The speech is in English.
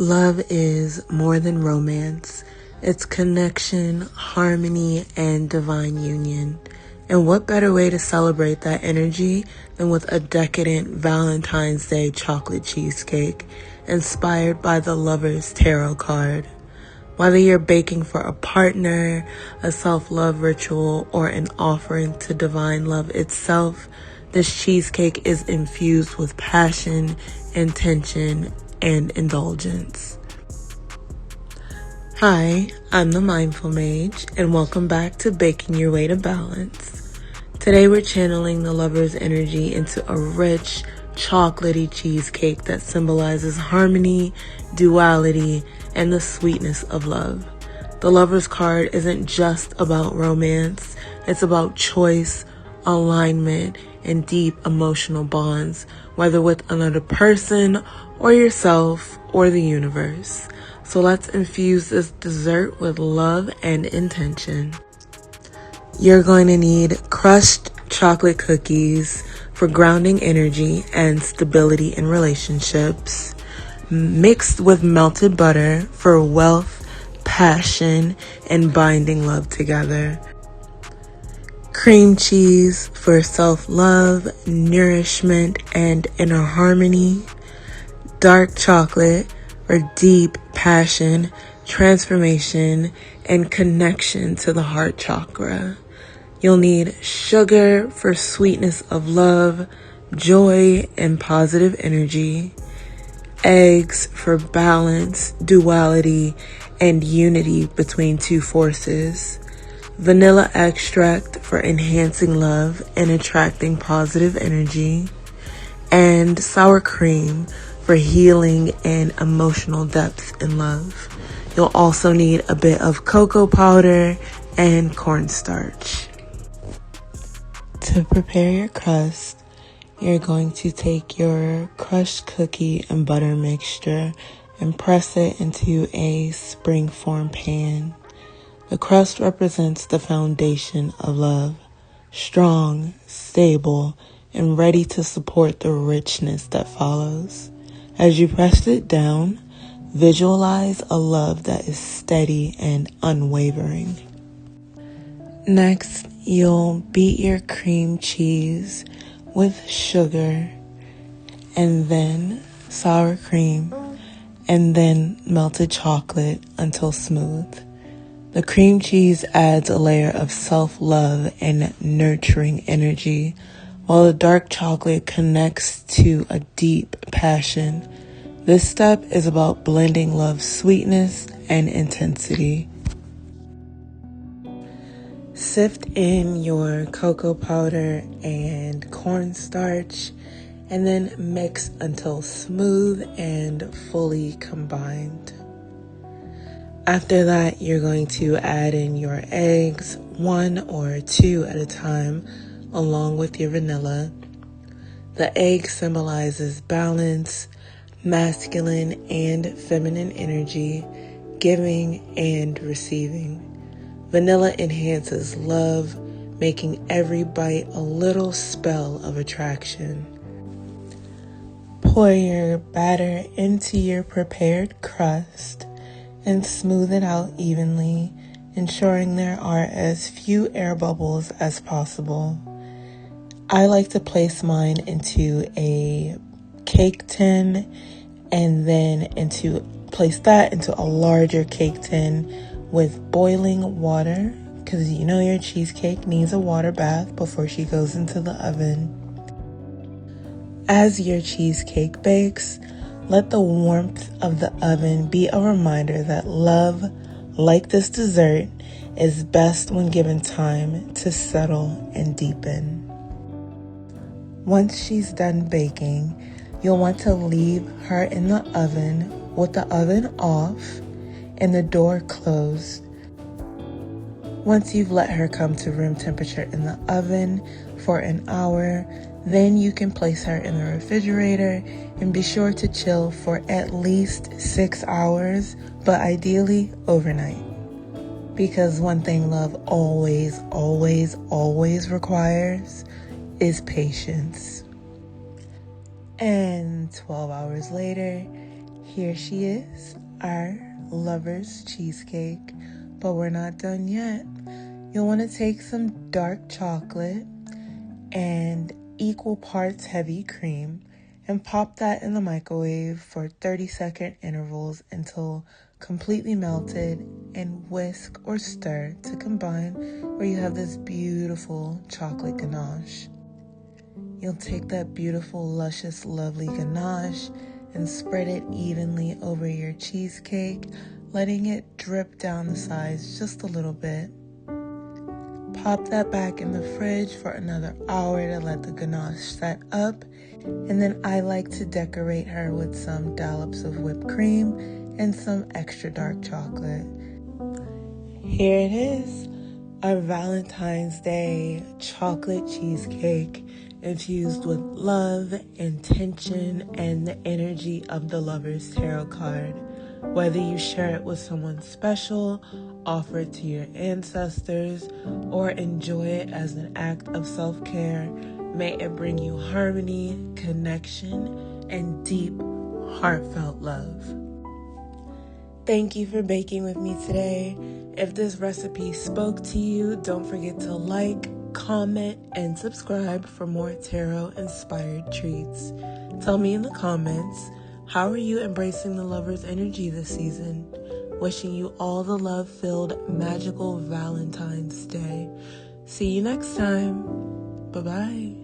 Love is more than romance. It's connection, harmony, and divine union. And what better way to celebrate that energy than with a decadent Valentine's Day chocolate cheesecake inspired by the Lover's Tarot card. Whether you're baking for a partner, a self-love ritual, or an offering to divine love itself, this cheesecake is infused with passion, intention, and indulgence. Hi, I'm the Mindful Mage, and welcome back to Baking Your Way to Balance. Today we're channeling the lover's energy into a rich, chocolatey cheesecake that symbolizes harmony, duality, and the sweetness of love. The lover's card isn't just about romance, it's about choice, alignment, and deep emotional bonds, whether with another person or yourself or the universe. So let's infuse this dessert with love and intention. You're going to need crushed chocolate cookies for grounding energy and stability in relationships, mixed with melted butter for wealth, passion, and binding love together. Cream cheese for self-love, nourishment, and inner harmony. Dark chocolate for deep passion, transformation, and connection to the heart chakra. You'll need sugar for sweetness of love, joy, and positive energy. Eggs for balance, duality, and unity between two forces. Vanilla extract for enhancing love and attracting positive energy. And sour cream for healing and emotional depth in love. You'll also need a bit of cocoa powder and cornstarch. To prepare your crust, you're going to take your crushed cookie and butter mixture and press it into a spring-form pan. The crust represents the foundation of love, strong, stable, and ready to support the richness that follows. As you press it down, visualize a love that is steady and unwavering. Next, you'll beat your cream cheese with sugar and then sour cream and then melted chocolate until smooth. The cream cheese adds a layer of self-love and nurturing energy, while the dark chocolate connects to a deep passion. This step is about blending love's sweetness and intensity. Sift in your cocoa powder and cornstarch, and then mix until smooth and fully combined. After that, you're going to add in your eggs, 1 or 2 at a time, along with your vanilla. The egg symbolizes balance, masculine and feminine energy, giving and receiving. Vanilla enhances love, making every bite a little spell of attraction. Pour your batter into your prepared crust and smooth it out evenly, ensuring there are as few air bubbles as possible. I like to place mine into a cake tin and then place that into a larger cake tin with boiling water, because you know your cheesecake needs a water bath before she goes into the oven. As your cheesecake bakes, let the warmth of the oven be a reminder that love, like this dessert, is best when given time to settle and deepen. Once she's done baking, you'll want to leave her in the oven with the oven off and the door closed. Once you've let her come to room temperature in the oven for an hour, then you can place her in the refrigerator and be sure to chill for at least 6 hours, but ideally overnight. Because one thing love always, always, always requires is patience. And 12 hours later, Here she is, our lover's cheesecake, but we're not done yet. You'll want to take some dark chocolate and equal parts heavy cream and pop that in the microwave for 30-second intervals until completely melted, and whisk or stir to combine where you have this beautiful chocolate ganache. You'll take that beautiful, luscious, lovely ganache and spread it evenly over your cheesecake, letting it drip down the sides just a little bit. Pop that back in the fridge for another hour to let the ganache set up, and then I like to decorate her with some dollops of whipped cream and some extra dark chocolate. Here it is, our Valentine's Day chocolate cheesecake infused with love, intention, and the energy of the Lover's Tarot card. Whether you share it with someone special, offer it to your ancestors, or enjoy it as an act of self-care, may it bring you harmony, connection, and deep, heartfelt love. Thank you for baking with me today. If this recipe spoke to you, don't forget to like, comment, and subscribe for more tarot-inspired treats. Tell me in the comments, how are you embracing the lover's energy this season? Wishing you all the love-filled, magical Valentine's Day. See you next time. Bye-bye.